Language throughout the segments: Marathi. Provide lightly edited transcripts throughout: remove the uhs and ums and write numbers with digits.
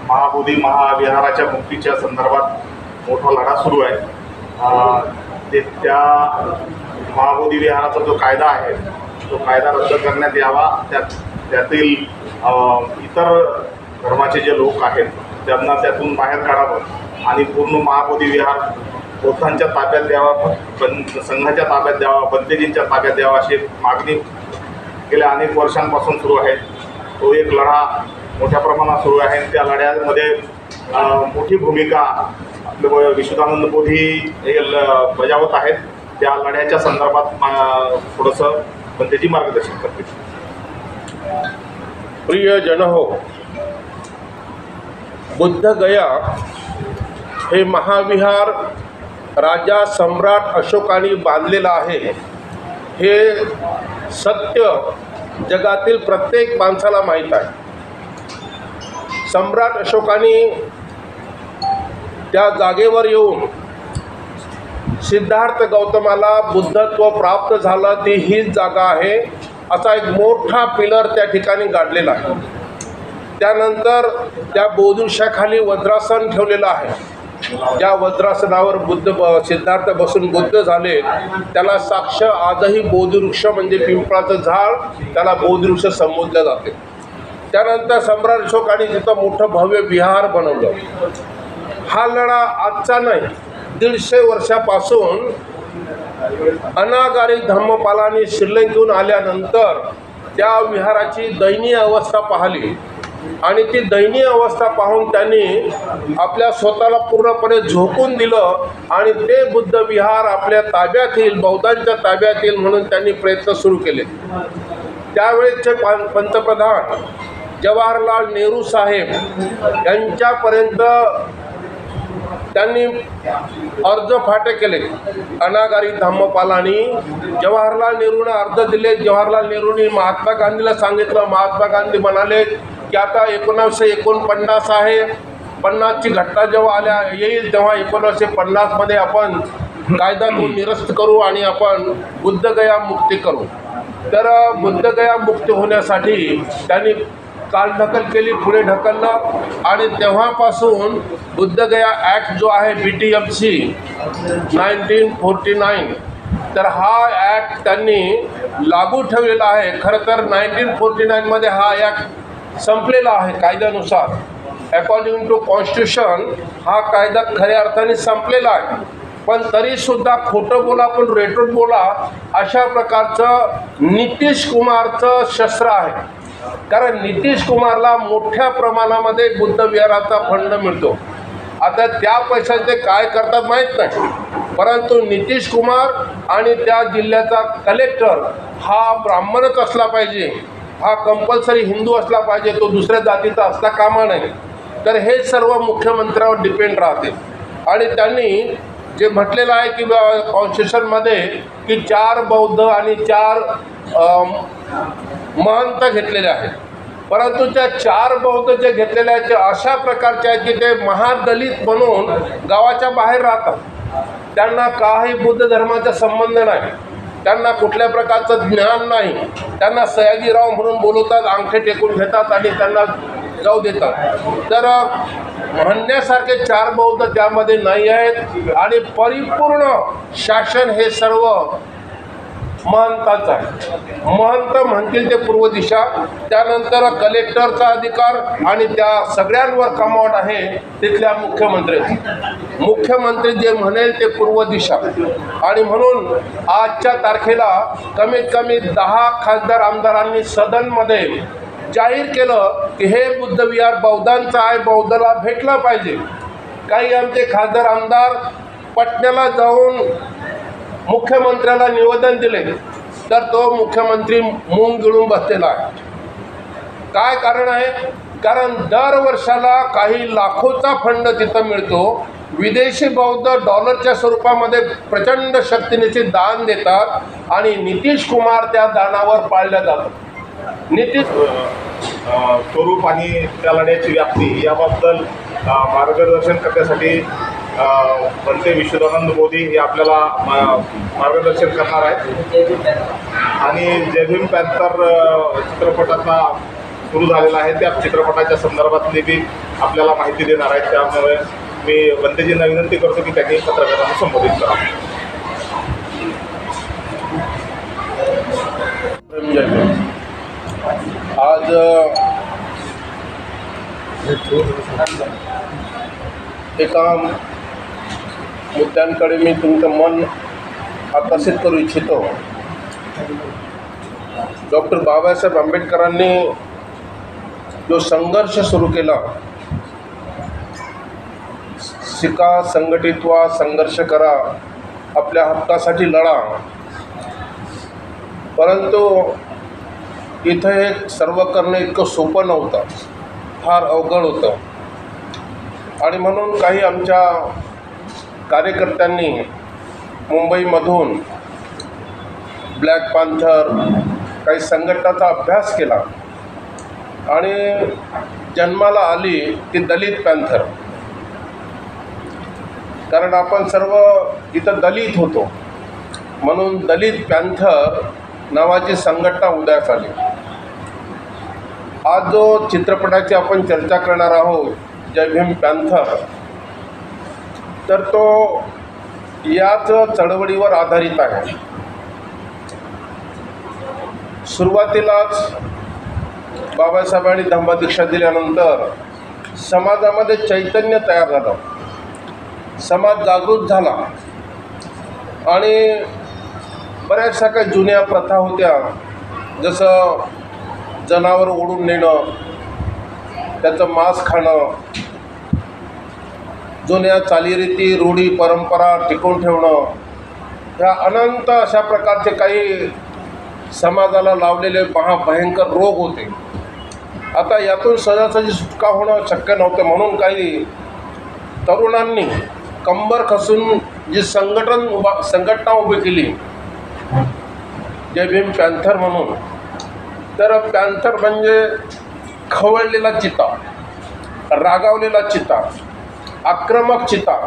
महाबोधी महाविहाराच्या मुक्तीच्या संदर्भात मोठा लढा सुरू आहे। त्या महाबोधी विहाराचा जो कायदा आहे तो कायदा रद्द करण्यात यावा। त्यातील इतर धर्माचे जे लोक आहेत त्यांना त्यातून बाहेर काढावं आणि पूर्ण महाबोधी विहार बौद्धांच्या ताब्यात द्यावा, संघाच्या ताब्यात द्यावा, बंतेजींच्या ताब्यात द्यावा अशी मागणी गेल्या अनेक वर्षांपासून सुरू आहे। तो एक लढा मोठ्या प्रमाणात सुरू आहे। त्या लढ्यामध्ये मोठी भूमिका आपले विश्वदानंद बोधी हे बजावत आहेत। त्या लढ्याच्या संदर्भात थोडंसं बंतेजी मार्गदर्शन करतील। प्रिय जन हो, बुद्ध गया हे महाविहार राजा सम्राट अशोकाने बांधलेलं आहे। हे सत्य जगातील प्रत्येक माणसाला माहीत आहे। सम्राट अशोकाने त्या जागेवर येऊन सिद्धार्थ गौतमाला बुद्धत्व प्राप्त झालं ती हीच जागा आहे असा एक मोठा पिलर त्या ठिकाणी गाडलेला आहे। त्यानंतर त्या बोधिवृक्षाखाली वज्रासन ठेवलेलं आहे। ज्या वज्रासनावर सिद्धार्थ बसून बुद्ध झाले त्याला साक्ष आजही बोधिवृक्ष म्हणजे पिंपळाचं झाड, त्याला बोधिवृक्ष संबोधलं जाते। त्यानंतर सम्राट अशोकाने तिथं मोठं भव्य विहार बनवलं। हा लढा आजचा नाही, 150 वर्षापासून अनागारी धम्मपालांनी श्रीलंकेहून आल्यानंतर त्या विहाराची दयनीय अवस्था पाहिली आणि ती दयनीय अवस्था पाहून त्यांनी आपल्या स्वतःला पूर्णपणे झोकून दिलं आणि ते बुद्ध विहार आपल्या ताब्यात येईल, बौद्धांच्या ताब्यात येईल म्हणून त्यांनी प्रयत्न सुरू केले। त्यावेळेचे पंतप्रधान जवाहरलाल नेहरू साहेब यांच्यापर्यंत त्यांनी अर्ज फाटे केले। अनागारी धम्मपालांनी जवाहरलाल नेहरूंना अर्ज दिले। जवाहरलाल नेहरूंनी महात्मा गांधीला सांगितलं। महात्मा गांधी म्हणाले की आता 1949 आहे, 50ची घटना जेव्हा येईल तेव्हा 1950मध्ये आपण कायदा तो निरस्त करू आणि आपण बुद्धगया मुक्ती करू। तर बुद्धगया मुक्ती होण्यासाठी त्यांनी कालढकल केली, पुढे ढकललं आणि तेव्हापासून बुद्धगया ॲक्ट जो आहे BTMC 1949, तर हा ॲक्ट त्यांनी लागू ठेवलेला आहे। खरं तर 1949मध्ये हा ॲक्ट संपलेला आहे कायद्यानुसार। अकॉर्डिंग टू कॉन्स्टिट्यूशन हा कायदा खऱ्या अर्थाने संपलेला आहे, पण तरीसुद्धा खोटं बोला पण रेटून बोला अशा प्रकारचं नितीश कुमारचं शस्त्र आहे। कारण नितीश कुमारला मोठ्या प्रमाणामध्ये बुद्ध विहाराचा फंड मिळतो। आता त्या पैशाचे काय करतात माहीत नाही, परंतु नितीश कुमार आणि त्या जिल्ह्याचा कलेक्टर हा ब्राह्मणच असला पाहिजे, हा कंपल्सरी हिंदू असला पाहिजे, तो दुसऱ्या जातीचा असता कामा नये। तर हे सर्व मुख्यमंत्र्यावर डिपेंड राहते। आणि त्यांनी जे म्हटलेलं आहे की कॉन्स्टिट्यूशनमध्ये की 4 बौद्ध आणि 4 महंत घेतलेले आहेत, परंतु त्या 4 बौद्ध जे घेतलेले आहेत ते अशा प्रकारचे आहेत की ते महादलित म्हणून गावाच्या बाहेर राहतात। त्यांना काही बुद्ध धर्माचा संबंध नाही, त्यांना कुठल्या प्रकारचं ज्ञान नाही, त्यांना सयाजीराव म्हणून बोलवतात, अंगठे टेकून घेतात आणि त्यांना जाऊ देतात। तर म्हणण्यासारखे 4 बौद्ध त्यामध्ये नाही आहेत आणि परिपूर्ण शासन हे सर्व महंतांचा आहे। महंत म्हणतील ते पूर्व दिशा, त्यानंतर कलेक्टरचा अधिकार आणि त्या सगळ्यांवर कमांड आहे तिथल्या मुख्यमंत्र्याचा। मुख्यमंत्री जे म्हणेल ते पूर्व दिशा। आणि म्हणून आजच्या तारखेला कमीत कमी 10 खासदार आमदारांनी सदनमध्ये जाहीर केलं की हे बुद्ध विहार बौद्धांचं आहे, बौद्धाला भेटलं पाहिजे। काही आमचे खासदार आमदार पटण्याला जाऊन मुख्यमंत्र्याला निवेदन दिले तर तो मुख्यमंत्री मूग गिळून बसलेला आहे। काय कारण आहे? कारण दर वर्षाला काही लाखोचा फंड तिथं मिळतो। विदेशी बौद्ध डॉलरच्या स्वरूपामध्ये प्रचंड शक्तीने दान देतात आणि नितीश कुमार त्या दानावर पाळल्या जातात। नितीश स्वरूप आणि त्या लढ्याची व्याप्ती याबद्दल मार्गदर्शन करण्यासाठी बनते विश्वदानंद बोधी हे आपल्याला मार्गदर्शन करणार आहेत। आणि जय भीम पॅन्थर चित्रपटाचा सुरू झालेला आहे त्या चित्रपटाच्या संदर्भातली बी आपल्याला माहिती देणार आहेत. त्यामुळे मी बंदेजींना विनंती करतो की त्यांनी पत्रकारांना संबोधित करा. आज एका मुद्द्यांकडे मी तुमचं मन आकर्षित करू इच्छितो. डॉक्टर बाबासाहेब आंबेडकरांनी जो संघर्ष सुरू केला, शिका, संघटित व्हा, संघर्ष करा, आपल्या हक्कासाठी लढा, परंतु इथं हे सर्व करणं इतकं सोपं नव्हतं, फार अवघड होतं. आणि म्हणून काही आमच्या कार्यकर्त्यांनी मुंबईमधून ब्लॅक पॅन्थर काही संघटनाचा अभ्यास केला आणि जन्माला आली ती दलित पॅन्थर. कारण आपण सर्व इथं दलित होतो, म्हणून दलित पॅन्थर नावाची संघटना उदयास आली. आज जो चित्रपटाची आपण चर्चा करणार आहोत, जय भीम पॅन्थर, तर तो याच चळवळीवर आधारित आहे. सुरुवातीलाच बाबासाहेबांनी धम्मदीक्षा दिल्यानंतर समाजामध्ये चैतन्य तयार झालं, समाज जागृत झाला आणि बऱ्याचशा काही जुन्या प्रथा होत्या, जसं जनावर ओढून नेणं, त्याचं मांस खाणं, जुन्या चालीरीती, रूढी, परंपरा टिकवून ठेवणं, ह्या अनंत अशा प्रकारचे काही समाजाला लावलेले महाभयंकर रोग होते. आता यातून सहजासहजी सुटका होणं शक्य नव्हतं, म्हणून काही तरुणांनी कंबर कसून जी संघटना उभी केली, जय भीम पॅन्थर म्हणून. तर पॅन्थर म्हणजे खवळलेला चिता, रागावलेला चिता, आक्रमक चिता.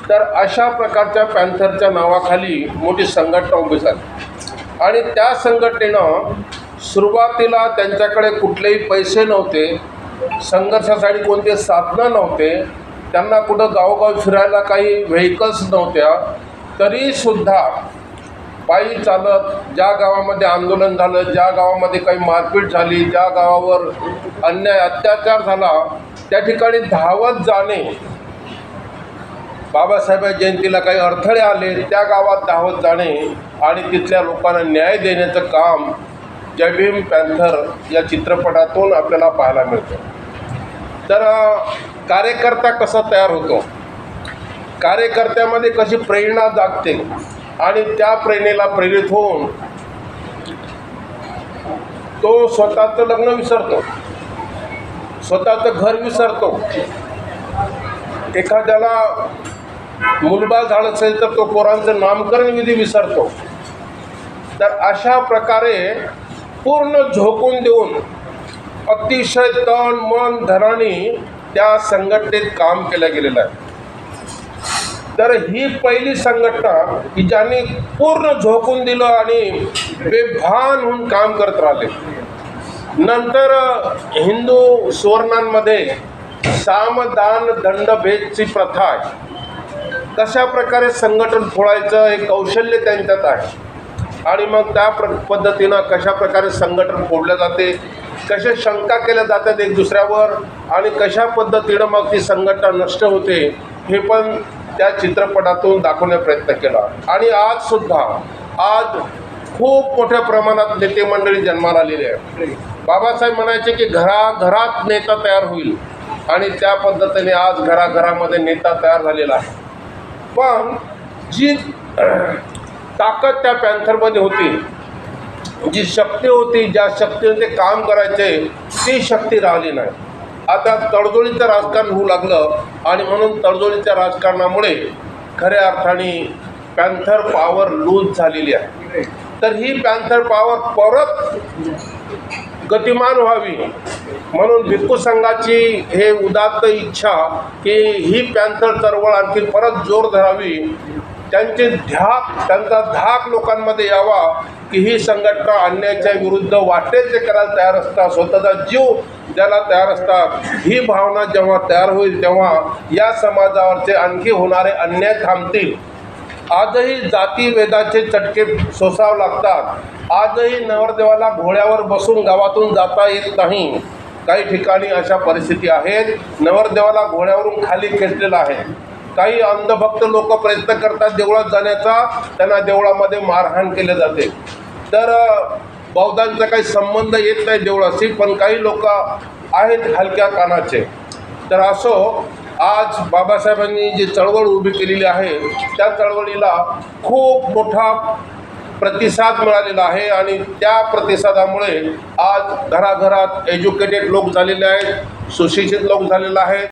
तर अशा प्रकारच्या पॅन्थरच्या नावाखाली मोठी संघटना उभी झाली आणि त्या संघटनेनं सुरुवातीला त्यांच्याकडे कुठलेही पैसे नव्हते, संघर्षासाठी कोणते साधनं नव्हते, त्यांना कुठं गावोगावी फिरायला काही व्हेकल्स नव्हत्या, तरीसुद्धा पायी चालत ज्या गावामध्ये आंदोलन झालं, ज्या गावामध्ये काही मारपीट झाली, ज्या गावावर अन्याय अत्याचार झाला, त्या ठिकाणी धावत जाणे, बाबासाहेब जयंतीला काही अडथळे आले त्या गावात धावत जाणे आणि तिथल्या लोकांना न्याय देण्याचं काम जय भीम पॅन्थर या चित्रपटातून आपल्याला पाहायला मिळतं. तर कार्यकर्ता कसा तयार होतो, कार्यकर्त्यामध्ये कशी प्रेरणा जागते आणि त्या प्रेरणेला प्रेरित होऊन तो स्वतःचं लग्न विसरतो, स्वतःचं घर विसरतो, एखाद्याला मुलबाळ झालं असेल तर तो पोरांचं नामकरण विधी विसरतो. तर अशा प्रकारे पूर्ण झोकून देऊन अतिशय तन मन धनाने त्या संघटनेत काम केलं गेलेलं आहे. तर ही पहिली संघटना की ज्यांनी पूर्ण झोकून दिलं आणि बेभान होऊन काम करत राहिले. नंतर हिंदू सुवर्णांमध्ये साम दान दंड भेदची प्रथा आहे. कशा प्रकारे संघटन फोडायचं हे कौशल्य त्यांच्यात आहे आणि मग त्या पद्धतीनं कशा प्रकारे संघटन फोडलं जाते, कशा शंका केल्या जातात एक दुसऱ्यावर आणि कशा पद्धतीनं मग ती संघटना नष्ट होते हे पण त्या चित्रपटातून दाखवण्याचा प्रयत्न केला. आणि आज खूप मोठ्या प्रमाणात नेते मंडळी जन्माला आलेली आहे. बाबासाहेब म्हणायचे की घराघरात नेता तयार होईल आणि त्या पद्धतीने आज घराघरामध्ये नेता तयार झालेला आहे. पण जी ताकद त्या पॅन्थरमध्ये होती, जी शक्ती होती, ज्या शक्तीने ते काम करायचे ती शक्ती राहिली नाही. आता तडजोडीचं राजकारण होऊ लागलं आणि म्हणून तडजोडीच्या राजकारणामुळे खऱ्या अर्थाने पॅन्थर पॉवर लूज झालेली आहे. तर ही पॅन्थर पॉवर परत गतिमान व्हावी म्हणून भिक्खू संघाची हे उदात्त इच्छा की ही पॅन्थर चळवळ आणखी परत जोर धरावी त्यांचा धाक लोकांमध्ये यावा की ही संघटना अन्यायाच्या विरुद्ध वाटेल ते करायला तयार असतात, स्वतःचा जीव द्यायला तयार असतात. ही भावना जेव्हा तयार होईल तेव्हा या समाजावरचे आणखी होणारे अन्याय थांबतील. आजही जातीभेदाचे चटके सोसावे लागतात. आजही नवरदेवाला घोड्यावर बसून गावातून जाता येत नाही. काही ठिकाणी अशा परिस्थिती आहेत. नवरदेवाला घोड्यावरून खाली खेचलेलं आहे. काही अंधभक्त लोक प्रयत्न करतात देवळात जाण्याचा, त्यांना देवळामध्ये मारहाण केले जाते. तर बौद्धांचा काही संबंध येत नाही देवळाशी, पण काही लोक आहेत हलक्या कानाचे. तर असो, आज बाबासाहेबांनी जी चळवळ उभी केलेली आहे त्या चळवळीला खूप मोठा प्रतिसाद मिळालेला आहे आणि त्या प्रतिसादामुळे आज घराघरात एज्युकेटेड लोक झालेले आहेत, सुशिक्षित लोक झालेले आहेत.